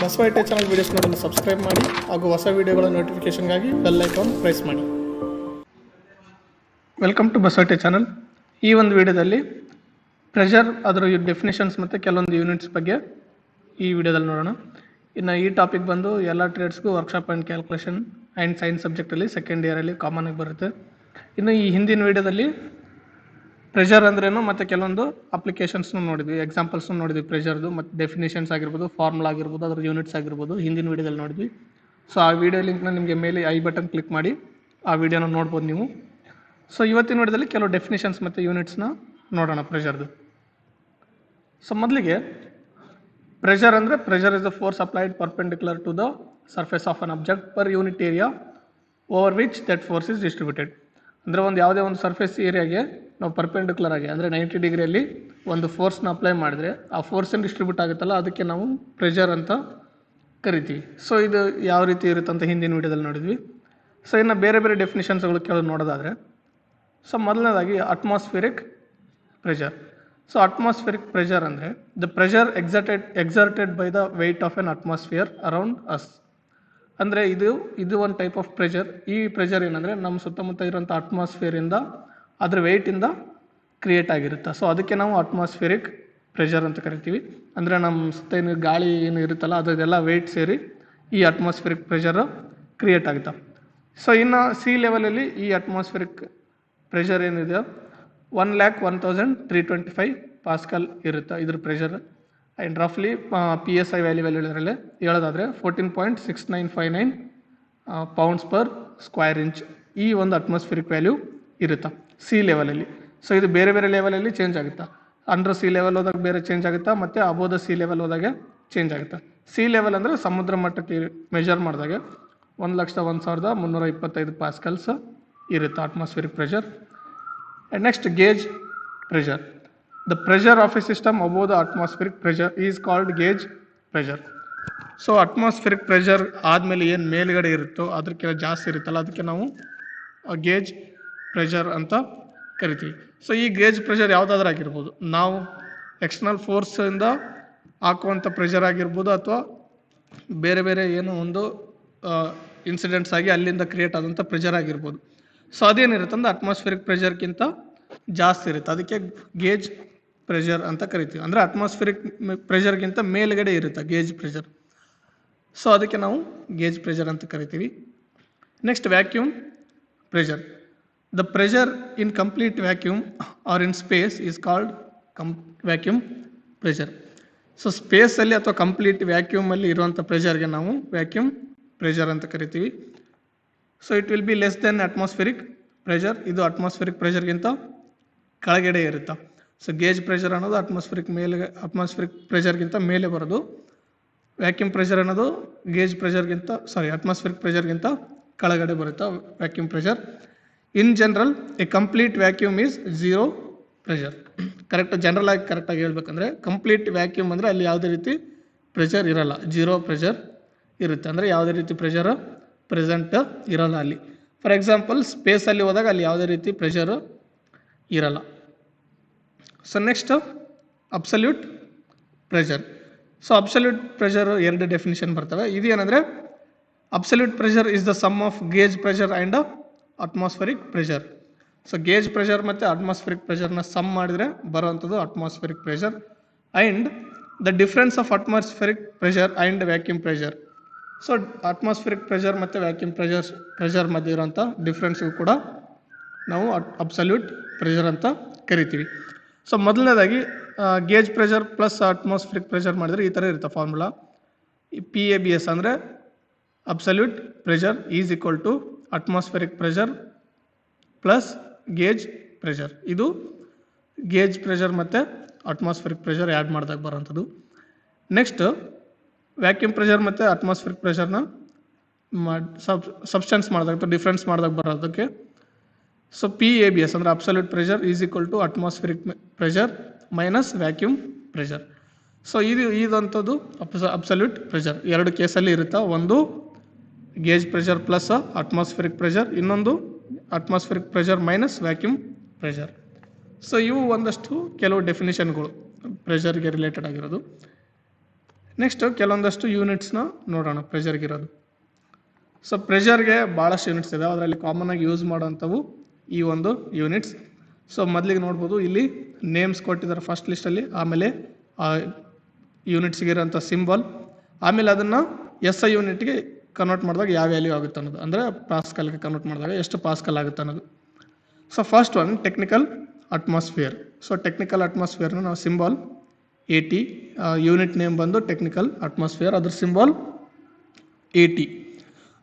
Basava IT channel videos ನೋಡಲು subscribe ಮಾಡಿ ಹಾಗೂ ಹೊಸ ವೀಡಿಯೋಗಳ ನೋಟಿಫಿಕೇಷನ್ಗಾಗಿ ಬೆಲ್ ಐಕಾನ್ ಪ್ರೆಸ್ ಮಾಡಿ. Welcome to Basava IT channel. ಈ ಒಂದು ವಿಡಿಯೋದಲ್ಲಿ ಪ್ರೆಷರ್, ಅದರ ಡೆಫಿನೇಷನ್ಸ್ ಮತ್ತು ಕೆಲವೊಂದು ಯೂನಿಟ್ಸ್ ಬಗ್ಗೆ ಈ ವಿಡಿಯೋದಲ್ಲಿ ನೋಡೋಣ. ಇನ್ನು ಈ ಟಾಪಿಕ್ ಬಂದು ಎಲ್ಲ ಟ್ರೇಡ್ಸ್ಗೂ workshop and calculation and science ಸಬ್ಜೆಕ್ಟಲ್ಲಿ ಸೆಕೆಂಡ್ ಇಯರಲ್ಲಿ ಕಾಮನ್ ಆಗಿ ಬರುತ್ತೆ. ಇನ್ನು ಈ ಹಿಂದಿನ ವಿಡಿಯೋದಲ್ಲಿ ಪ್ರೆಷರ್ ಅಂದ್ರೇನು ಮತ್ತು ಕೆಲವೊಂದು ಅಪ್ಲಿಕೇಶನ್ಸ್ನು ನೋಡಿದ್ವಿ, ಎಕ್ಸಾಂಪಲ್ಸ್ನು ನೋಡಿದ್ವಿ ಪ್ರೆಷರ್ದು, ಮತ್ತು ಡೆಫಿನೇಷನ್ಸ್ ಆಗಿರ್ಬೋದು, ಫಾರ್ಮುಲಾ ಆಗಿರ್ಬೋದು, ಅದರ ಯೂನಿಟ್ಸ್ ಆಗಿರ್ಬೋದು ಹಿಂದಿನ ವಿಡಿಯೋದಲ್ಲಿ ನೋಡಿದ್ವಿ. ಸೊ ಆ ವಿಡಿಯೋ ಲಿಂಕ್ನ ನಿಮಗೆ ಮೇಲೆ ಐ ಬಟನ್ ಕ್ಲಿಕ್ ಮಾಡಿ ಆ ವಿಡಿಯೋನ ನೋಡ್ಬೋದು ನೀವು. ಸೊ ಇವತ್ತಿನ ವಿಡಿಯೋದಲ್ಲಿ ಕೆಲವು ಡೆಫಿನೇಷನ್ಸ್ ಮತ್ತು ಯೂನಿಟ್ಸ್ನ ನೋಡೋಣ ಪ್ರೆಷರ್ದು. ಸೊ ಮೊದಲಿಗೆ ಪ್ರೆಷರ್ ಅಂದರೆ pressure is the force applied perpendicular to the surface of an object per unit area over which that force is distributed. ಅಂದರೆ ಯಾವುದೇ ಒಂದು ಸರ್ಫೇಸ್ ಏರಿಯಾಗೆ ನಾವು ಪರ್ಪೆಂಡಿಕ್ಯುಲರ್ ಆಗಿ ಅಂದರೆ 90 ಡಿಗ್ರಿಯಲ್ಲಿ ಒಂದು ಫೋರ್ಸ್ನ ಅಪ್ಲೈ ಮಾಡಿದ್ರೆ ಆ ಫೋರ್ಸನ್ನು ಡಿಸ್ಟ್ರಿಬ್ಯೂಟ್ ಆಗುತ್ತಲ್ಲ, ಅದಕ್ಕೆ ನಾವು ಪ್ರೆಷರ್ ಅಂತ ಕರಿತೀವಿ. ಸೊ ಇದು ಯಾವ ರೀತಿ ಇರುತ್ತೆ ಅಂತ ಹಿಂದಿನ ವಿಡಿಯೋದಲ್ಲಿ ನೋಡಿದ್ವಿ. ಸೊ ಇನ್ನು ಬೇರೆ ಬೇರೆ ಡೆಫಿನೇಷನ್ಸ್ಗಳು ಕೆಲವು ನೋಡೋದಾದರೆ, ಸೊ ಮೊದಲನೇದಾಗಿ atmospheric pressure. So atmospheric pressure ಅಂದರೆ the pressure exerted by the weight of an atmosphere around us. ಅಂದರೆ ಇದು ಒಂದು ಟೈಪ್ ಆಫ್ ಪ್ರೆಷರ್. ಈ ಪ್ರೆಷರ್ ಏನಂದರೆ ನಮ್ಮ ಸುತ್ತಮುತ್ತ ಇರೋಂಥ ಅಟ್ಮಾಸ್ಫಿಯರಿಂದ ಅದ್ರ ವೆಯ್ಟಿಂದ ಕ್ರಿಯೇಟ್ ಆಗಿರುತ್ತೆ. ಸೊ ಅದಕ್ಕೆ ನಾವು ಅಟ್ಮಾಸ್ಫಿಯರಿಕ್ ಪ್ರೆಷರ್ ಅಂತ ಕರಿತೀವಿ. ಅಂದರೆ ನಮ್ಮ ಸುತ್ತ ಏನು ಗಾಳಿ ಏನು ಇರುತ್ತಲ್ಲ ಅದೆಲ್ಲ ವೆಯ್ಟ್ ಸೇರಿ ಈ ಅಟ್ಮಾಸ್ಫಿಯರಿಕ್ ಪ್ರೆಷರು ಕ್ರಿಯೇಟ್ ಆಗುತ್ತೆ. ಸೊ ಇನ್ನು ಸಿ ಲೆವೆಲಲ್ಲಿ ಈ ಅಟ್ಮಾಸ್ಫಿಯರಿಕ್ ಪ್ರೆಷರ್ ಏನಿದೆ 1,01,325 ಪಾಸ್ಕಲ್ ಇರುತ್ತೆ ಇದ್ರ ಪ್ರೆಷರ್. ಆ್ಯಂಡ್ ರಫ್ಲಿ PSI ವ್ಯಾಲ್ಯೂ ಹೇಳೋದಾದರೆ 14.6959 ಪೌಂಡ್ಸ್ ಪರ್ ಸ್ಕ್ವೇರ್ ಇಂಚ್ ಈ ಒಂದು ಅಟ್ಮಾಸ್ಫಿಯರಿಕ್ ವ್ಯಾಲ್ಯೂ ಇರುತ್ತೆ ಸಿ ಲೆವೆಲಲ್ಲಿ. ಸೊ ಇದು ಬೇರೆ ಬೇರೆ ಲೆವೆಲಲ್ಲಿ ಚೇಂಜ್ ಆಗುತ್ತಾ. ಅಂಡರ್ ಸಿ ಲೆವೆಲ್ ಹೋದಾಗ ಬೇರೆ ಚೇಂಜ್ ಆಗುತ್ತಾ, ಮತ್ತು ಅಬೋದ ಸಿ ಲೆವೆಲ್ ಹೋದಾಗ ಚೇಂಜ್ ಆಗುತ್ತೆ. ಸಿ ಲೆವೆಲ್ ಅಂದರೆ ಸಮುದ್ರ ಮಟ್ಟಕ್ಕೆ ಮೆಜರ್ ಮಾಡಿದಾಗ 1,01,325 ಪಾಸ್ಕಲ್ಸ್ ಇರುತ್ತೆ atmospheric pressure. And next gauge pressure. The pressure of A system above the atmospheric pressure is called gauge pressure. So atmospheric pressure ಆದಮೇಲೆ ಏನು ಮೇಲ್ಗಡೆ ಇರುತ್ತೋ ಅದಕ್ಕೆಲ್ಲ ಜಾಸ್ತಿ ಇರುತ್ತಲ್ಲ, ಅದಕ್ಕೆ ನಾವು ಗೇಜ್ ಪ್ರೆಷರ್ ಅಂತ ಕರಿತೀವಿ. ಸೊ ಈ ಗೇಜ್ ಪ್ರೆಷರ್ ಯಾವುದಾದ್ರೂ ಆಗಿರ್ಬೋದು, ನಾವು ಎಕ್ಸ್ಟರ್ನಲ್ ಫೋರ್ಸಿಂದ ಹಾಕುವಂಥ ಪ್ರೆಷರ್ ಆಗಿರ್ಬೋದು, ಅಥವಾ ಬೇರೆ ಬೇರೆ ಏನೋ ಒಂದು ಇನ್ಸಿಡೆಂಟ್ಸ್ ಆಗಿ ಅಲ್ಲಿಂದ ಕ್ರಿಯೇಟ್ ಆದಂಥ ಪ್ರೆಷರ್ ಆಗಿರ್ಬೋದು. ಸೊ ಅದೇನಿರುತ್ತೆ ಅಂದರೆ ಅಟ್ಮಾಸ್ಫಿಯರಿಕ್ ಪ್ರೆಷರ್ಗಿಂತ ಜಾಸ್ತಿ ಇರುತ್ತೆ, ಅದಕ್ಕೆ ಗೇಜ್ ಪ್ರೆಷರ್ ಅಂತ ಕರಿತೀವಿ. ಅಂದರೆ ಅಟ್ಮಾಸ್ಫಿಯರಿಕ್ ಪ್ರೆಷರ್ಗಿಂತ ಮೇಲ್ಗಡೆ ಇರುತ್ತೆ ಗೇಜ್ ಪ್ರೆಷರ್. ಸೊ ಅದಕ್ಕೆ ನಾವು ಗೇಜ್ ಪ್ರೆಷರ್ ಅಂತ ಕರಿತೀವಿ. Next vacuum pressure. The pressure in complete vacuum or in space is called vacuum pressure. So ಸ್ಪೇಸಲ್ಲಿ ಅಥವಾ ಕಂಪ್ಲೀಟ್ ವ್ಯಾಕ್ಯೂಮಲ್ಲಿ ಇರುವಂಥ ಪ್ರೆಷರ್ಗೆ ನಾವು ವ್ಯಾಕ್ಯೂಮ್ ಪ್ರೆಷರ್ ಅಂತ ಕರಿತೀವಿ. So it will be less than atmospheric pressure. ಇದು ಅಟ್ಮಾಸ್ಫಿಯರಿಕ್ ಪ್ರೆಷರ್ಗಿಂತ ಕೆಳಗಡೆ ಇರುತ್ತೆ. ಸೊ ಗೇಜ್ ಪ್ರೆಷರ್ ಅನ್ನೋದು ಅಟ್ಮಾಸ್ಫಿಯರಿಕ್ ಪ್ರೆಷರ್ಗಿಂತ ಮೇಲೆ ಬರೋದು. ವ್ಯಾಕ್ಯೂಮ್ ಪ್ರೆಷರ್ ಅನ್ನೋದು ಅಟ್ಮಾಸ್ಫಿಯರಿಕ್ ಪ್ರೆಷರ್ಗಿಂತ ಕೆಳಗಡೆ ಬರುತ್ತೆ vacuum pressure. In general A complete vacuum is zero pressure. ಕರೆಕ್ಟಾಗಿ ಹೇಳ್ಬೇಕಂದ್ರೆ ಕಂಪ್ಲೀಟ್ ವ್ಯಾಕ್ಯೂಮ್ ಅಂದರೆ ಅಲ್ಲಿ ಯಾವುದೇ ರೀತಿ ಪ್ರೆಷರ್ ಇರಲ್ಲ, ಝೀರೋ ಪ್ರೆಷರ್ ಇರುತ್ತೆ. ಅಂದರೆ ಯಾವುದೇ ರೀತಿ ಪ್ರೆಷರ್ ಪ್ರೆಸೆಂಟ್ ಇರಲ್ಲ ಅಲ್ಲಿ. ಫಾರ್ ಎಕ್ಸಾಂಪಲ್ ಸ್ಪೇಸಲ್ಲಿ ಹೋದಾಗ ಅಲ್ಲಿ ಯಾವುದೇ ರೀತಿ ಪ್ರೆಷರು ಇರಲ್ಲ. So next absolute pressure. So absolute pressure ಎರಡು ಡೆಫಿನಿಷನ್ ಬರ್ತವೆ. ಇದು ಏನಂದರೆ absolute pressure is the sum of gauge pressure and atmospheric pressure. So gauge pressure ಮತ್ತು ಅಟ್ಮಾಸ್ಫಿಯರಿಕ್ ಪ್ರೆಷರ್ನ ಸಮ್ ಮಾಡಿದರೆ ಬರುವಂಥದ್ದು atmospheric pressure. And the difference of atmospheric pressure and vacuum pressure. So atmospheric pressure ಮತ್ತು vacuum pressure ಮಧ್ಯೆ ಇರೋಂಥ ಡಿಫ್ರೆನ್ಸ್ಗೂ ಕೂಡ ನಾವು absolute pressure ಅಂತ ಕರಿತೀವಿ. ಸೊ ಮೊದಲನೇದಾಗಿ gauge pressure plus atmospheric pressure ಮಾಡಿದರೆ ಈ ಥರ ಇರುತ್ತೆ ಫಾರ್ಮುಲಾ. PABS ಅಂದರೆ absolute pressure is equal to atmospheric pressure plus gauge pressure. ಇದು ಗೇಜ್ ಪ್ರೆಷರ್ ಮತ್ತು ಅಟ್ಮಾಸ್ಫಿಯರಿಕ್ ಪ್ರೆಷರ್ ಆ್ಯಡ್ ಮಾಡಿದಾಗ ಬರೋಂಥದ್ದು. ನೆಕ್ಸ್ಟ್ ವ್ಯಾಕ್ಯೂಮ್ ಪ್ರೆಷರ್ ಮತ್ತು ಅಟ್ಮಾಸ್ಫಿಯರಿಕ್ ಪ್ರೆಷರ್ನ ಸಬ್ಸ್ಟೆನ್ಸ್ ಮಾಡಿದಾಗ ಅಥವಾ ಡಿಫ್ರೆನ್ಸ್ ಮಾಡಿದಾಗ ಬರೋದಕ್ಕೆ ಸೊ PABS ಅಂದರೆ absolute pressure is equal to atmospheric pressure minus vacuum pressure. So ಇದಂಥದ್ದು ಅಬ್ಸಲ್ಯೂಟ್ ಪ್ರೆಷರ್ ಎರಡು ಕೇಸಲ್ಲಿ ಇರುತ್ತೆ. ಒಂದು gauge pressure plus atmospheric pressure, ಇನ್ನೊಂದು atmospheric pressure minus vacuum pressure. So ಇವು ಒಂದಷ್ಟು ಕೆಲವು ಡೆಫಿನಿಷನ್ಗಳು ಪ್ರೆಷರ್ಗೆ ರಿಲೇಟೆಡ್ ಆಗಿರೋದು. ನೆಕ್ಸ್ಟ್ ಕೆಲವೊಂದಷ್ಟು ಯೂನಿಟ್ಸ್ನ ನೋಡೋಣ ಪ್ರೆಷರ್ಗಿರೋದು. ಸೊ ಪ್ರೆಷರ್ಗೆ ಭಾಳಷ್ಟು ಯೂನಿಟ್ಸ್ ಇದೆ, ಅದರಲ್ಲಿ ಕಾಮನ್ ಆಗಿ ಯೂಸ್ ಮಾಡೋವಂಥವು ಈ ಒಂದು ಯೂನಿಟ್ಸ್. ಸೊ ಮೊದಲಿಗೆ ನೋಡ್ಬೋದು ಇಲ್ಲಿ ನೇಮ್ಸ್ ಕೊಟ್ಟಿದ್ದಾರೆ ಫಸ್ಟ್ ಲಿಸ್ಟಲ್ಲಿ, ಆಮೇಲೆ ಯೂನಿಟ್ಸ್ಗಿರೋಂಥ ಸಿಂಬಲ್, ಆಮೇಲೆ ಅದನ್ನು SI ಯೂನಿಟ್ಗೆ ಕನ್ವರ್ಟ್ ಮಾಡಿದಾಗ ಯಾವ ವ್ಯಾಲ್ಯೂ ಆಗುತ್ತೆ ಅನ್ನೋದು, ಅಂದರೆ ಪಾಸ್ಕಲ್ಗೆ ಕನ್ವರ್ಟ್ ಮಾಡಿದಾಗ ಎಷ್ಟು ಪಾಸ್ಕಲ್ ಆಗುತ್ತೆ ಅನ್ನೋದು. So first one technical atmosphere. So technical ಅಟ್ಮಾಸ್ಫಿಯರ್ನ ನಾವು ಸಿಂಬಲ್ AT, ಯೂನಿಟ್ ನೇಮ್ ಬಂದು ಟೆಕ್ನಿಕಲ್ ಅಟ್ಮಾಸ್ಫಿಯರ್, ಅದ್ರ ಸಿಂಬಲ್ AT.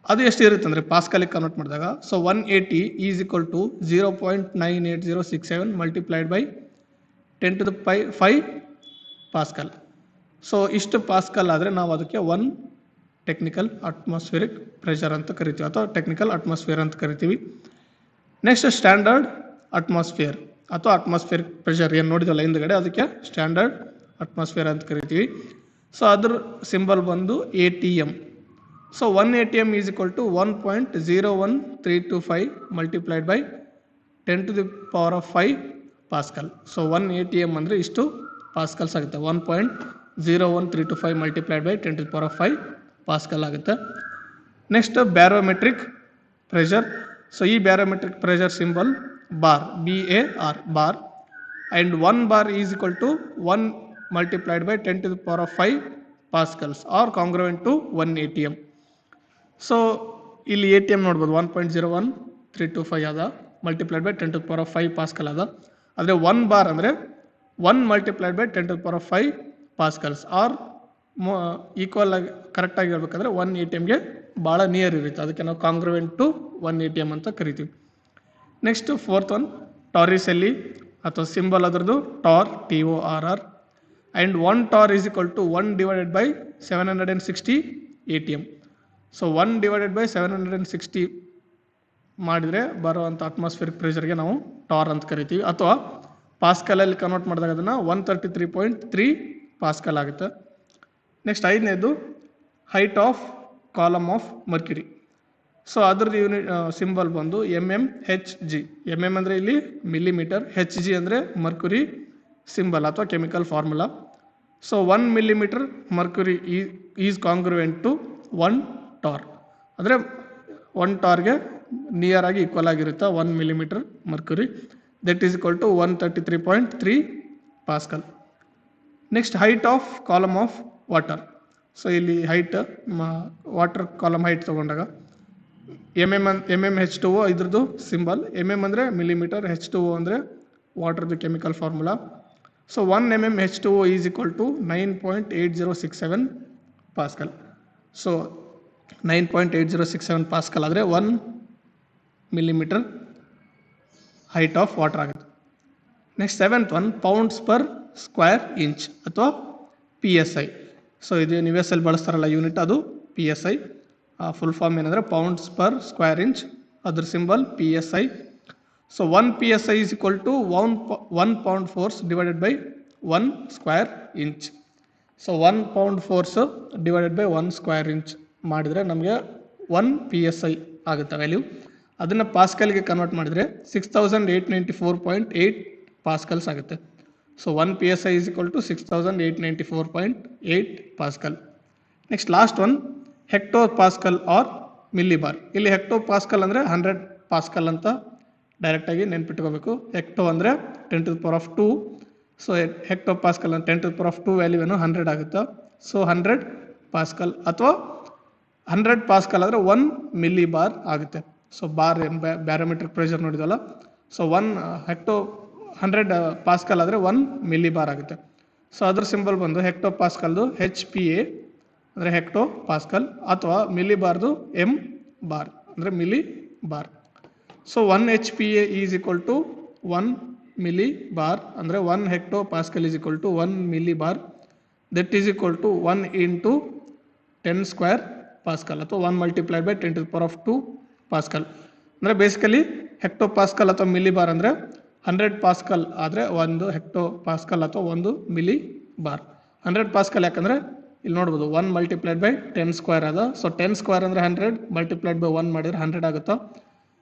ಅದು ಎಷ್ಟು ಇರುತ್ತೆ ಅಂದರೆ ಪಾಸ್ಕಲಿಗೆ ಕನ್ವರ್ಟ್ ಮಾಡಿದಾಗ, so 180 is equal to 0.98067 multiplied by 10⁵ pascal. So ಇಷ್ಟು ಪಾಸ್ಕಲ್ ಆದರೆ ನಾವು ಅದಕ್ಕೆ 1 ಟೆಕ್ನಿಕಲ್ ಅಟ್ಮಾಸ್ಫಿಯರಿಕ್ ಪ್ರೆಷರ್ ಅಂತ ಕರಿತೀವಿ, ಅಥವಾ ಟೆಕ್ನಿಕಲ್ ಅಟ್ಮಾಸ್ಫಿಯರ್ ಅಂತ ಕರಿತೀವಿ. ನೆಕ್ಸ್ಟ್ ಸ್ಟ್ಯಾಂಡರ್ಡ್ ಅಟ್ಮಾಸ್ಫಿಯರ್ ಅಥವಾ ಅಟ್ಮಾಸ್ಫಿಯರಿಕ್ ಪ್ರೆಷರ್ ಏನು ನೋಡಿದಲ್ಲ ಹಿಂದ್ಗಡೆ, ಅದಕ್ಕೆ ಸ್ಟ್ಯಾಂಡರ್ಡ್ ಅಟ್ಮಾಸ್ಫಿಯರ್ ಅಂತ ಕರಿತೀವಿ. ಸೊ ಅದ್ರ ಸಿಂಬಲ್ ಬಂದು ATM. So 1 ATM is equal to 1.01325 multiplied by 10⁵ pascal. So 1 ATM ಅಂದರೆ ಇಷ್ಟು ಪಾಸ್ಕಲ್ಸ್ ಆಗುತ್ತೆ, 1.01325 ಮಲ್ಟಿಪ್ಲೈಡ್ ಬೈ 10⁵ ಪಾಸ್ಕಲ್ ಆಗುತ್ತೆ. Next barometric pressure. ಸೊ ಈ barometric pressure symbol bar, BAR, bar, and 1 bar is equal to 1 multiplied by 10⁵ pascals or congruent to 1 ATM. So ಇಲ್ಲಿ ATM ನೋಡ್ಬೋದು 1.01325 ಅದ, multiplied by 10⁵ Pascal ಅದ. ಆದರೆ 1 bar ಅಂದರೆ 1 multiplied by 10⁵ pascals R equal ಆಗಿ ಕರೆಕ್ಟಾಗಿ ಹೇಳ್ಬೇಕಂದ್ರೆ 1 ATMಗೆ ಭಾಳ ನಿಯರ್ ಇರುತ್ತೆ, ಅದಕ್ಕೆ ನಾವು ಕಾಂಗ್ರುವೆಂಟ್ ಟು 1 ATM ಅಂತ ಕರಿತೀವಿ. ನೆಕ್ಸ್ಟ್ ಫೋರ್ತ್ ಒನ್ ಟಾರಿಸೆಲ್ಲಿ ಅಥವಾ ಸಿಂಬಲ್ ಅದರದ್ದು TOR, TORR, and 1 TOR is equal to 1 divided by 760 ATM. So 1 divided by 760 ಮಾಡಿದರೆ ಬರುವಂಥ ಅಟ್ಮಾಸ್ಫಿಯರಿಕ್ ಪ್ರೆಷರ್ಗೆ ನಾವು TOR ಅಂತ ಕರಿತೀವಿ, ಅಥವಾ ಪಾಸ್ಕಲಲ್ಲಿ ಕನ್ವರ್ಟ್ ಮಾಡಿದಾಗ ಅದನ್ನು 133.3 ಪಾಸ್ಕಲ್ ಆಗುತ್ತೆ. ನೆಕ್ಸ್ಟ್ ಐದನೇದು height of column of mercury. So ಅದ್ರದ್ದು ಯೂನಿಟ್ ಸಿಂಬಲ್ ಬಂದು mmHg. MM ಅಂದರೆ ಇಲ್ಲಿ ಮಿಲಿಮೀಟರ್, HG ಅಂದರೆ ಮರ್ಕ್ಯುರಿ ಸಿಂಬಲ್ ಅಥವಾ chemical formula. So 1 millimetre mercury is congruent to 1 TOR. ಅಂದರೆ 1 TORಗೆ ನಿಯರ್ ಆಗಿ ಈಕ್ವಲ್ ಆಗಿರುತ್ತೆ 1 millimetre mercury, that is equal to 133.3 pascal. Next height of column of water. So ಇಲ್ಲಿ height water column height ತೊಗೊಂಡಾಗ mmH2O ಇದ್ರದ್ದು symbol, MM ಅಂದರೆ millimetre, H2O ಅಂದರೆ ವಾಟರ್ದು chemical formula. So 1 mmH2O is equal to 9.8067 pascal. So 9.8067 pascal ಆದರೆ 1 millimetre height of water ಆಗುತ್ತೆ. Next seventh one pounds per square inch ಅಥವಾ PSI. So ಇದು US ಅಲ್ಲಿ ಬಳಸ್ತಾರಲ್ಲ ಯೂನಿಟ್, ಅದು PSI. ಫುಲ್ ಫಾರ್ಮ್ ಏನಂದರೆ ಪೌಂಡ್ಸ್ ಪರ್ ಸ್ಕ್ವೇರ್ ಇಂಚ್, ಅದ್ರ symbol PSI. So 1 PSI is equal to 1 pound force divided by 1 square inch. So 1 pound force divided by 1 square inch ಮಾಡಿದರೆ ನಮಗೆ 1 PSI ಆಗುತ್ತೆ value. ಅದನ್ನು ಪಾಸ್ಕಲ್ಗೆ convert ಮಾಡಿದರೆ 6894.8 pascals ಆಗುತ್ತೆ. So 1 PSI is equal to 6894.8 pascal. Next last one hectopascal or millibar. ಇಲ್ಲಿ hectopascal ಅಂದರೆ 100 Pascal ಅಂತ ಡೈರೆಕ್ಟಾಗಿ ನೆನ್ಪಿಟ್ಕೋಬೇಕು. ಹೆಕ್ಟೋ ಅಂದರೆ 10⁻². ಸೊ ಹೆಕ್ಟೋಪಾಸ್ಕಲ್ ಅಂದರೆ 10⁻² ವ್ಯಾಲ್ಯೂ ಏನು 100 ಆಗುತ್ತೆ. ಸೊ 100 ಪಾಸ್ಕಲ್ ಅಥವಾ 100 ಪಾಸ್ಕಲ್ ಆದರೆ 1 ಮಿಲಿಬಾರ್ ಆಗುತ್ತೆ. ಸೊ ಬಾರ್ ಬ್ಯಾರೋಮೆಟ್ರಿಕ್ ಪ್ರೆಷರ್ ನೋಡಿದಲ್ಲ, ಸೊ 100 ಪಾಸ್ಕಲ್ ಆದರೆ 1 ಮಿಲಿಬಾರ್ ಆಗುತ್ತೆ. ಸೊ ಅದ್ರ ಸಿಂಬಲ್ ಬಂದು ಹೆಕ್ಟೋಪಾಸ್ಕಲ್ದು HPA ಅಂದರೆ ಹೆಕ್ಟೋ ಪಾಸ್ಕಲ್, ಅಥವಾ ಮಿಲಿಬಾರ್ದು M ಬಾರ್ ಅಂದರೆ millibar. So 1 HPA is equal to 1 millibar, ಅಂದರೆ 1 hectopascal is equal to 1 millibar, that is equal to 1 into 10 square pascal, ಅಥವಾ 1 multiplied by 10⁻² pascal. ಅಂದರೆ basically hectopascal ಅಥವಾ millibar ಅಂದರೆ 100 pascal ಆದರೆ 1 hectopascal ಅಥವಾ 1 milli bar. 100 Pascal ಯಾಕಂದರೆ ಇಲ್ಲಿ ನೋಡ್ಬೋದು 1 ಮಲ್ಟಿಪ್ಲೈಡ್ ಬೈ 10 ಸ್ಕ್ವೇರ್ ಅದ. ಸೊ 10 ಸ್ಕ್ವೇರ್ ಅಂದರೆ 100 ಮಲ್ಟಿಪ್ಲೈಡ್ ಬೈ 1 ಮಾಡಿದ್ರೆ 100 ಆಗುತ್ತಾ.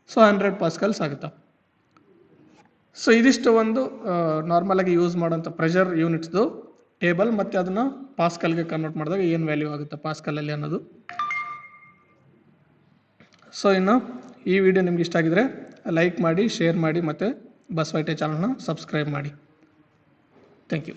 ಸೊ 100 ಪಾಸ್ಕಲ್ಸ್ ಆಗುತ್ತಾ. ಸೊ ಇದಿಷ್ಟು ಒಂದು ನಾರ್ಮಲ್ ಆಗಿ ಯೂಸ್ ಮಾಡೋಂಥ ಪ್ರೆಷರ್ ಯೂನಿಟ್ಸ್ದು ಟೇಬಲ್ ಮತ್ತು ಅದನ್ನು ಪಾಸ್ಕಲ್ಗೆ ಕನ್ವರ್ಟ್ ಮಾಡಿದಾಗ ಏನು ವ್ಯಾಲ್ಯೂ ಆಗುತ್ತೆ ಪಾಸ್ಕಲಲ್ಲಿ ಅನ್ನೋದು. ಸೊ ಇನ್ನು ಈ ವಿಡಿಯೋ ನಿಮ್ಗೆ ಇಷ್ಟ ಆಗಿದ್ರೆ ಲೈಕ್ ಮಾಡಿ, ಶೇರ್ ಮಾಡಿ ಮತ್ತು ಬಸವ ITI ಚಾನಲ್ನ ಸಬ್ಸ್ಕ್ರೈಬ್ ಮಾಡಿ. Thank you.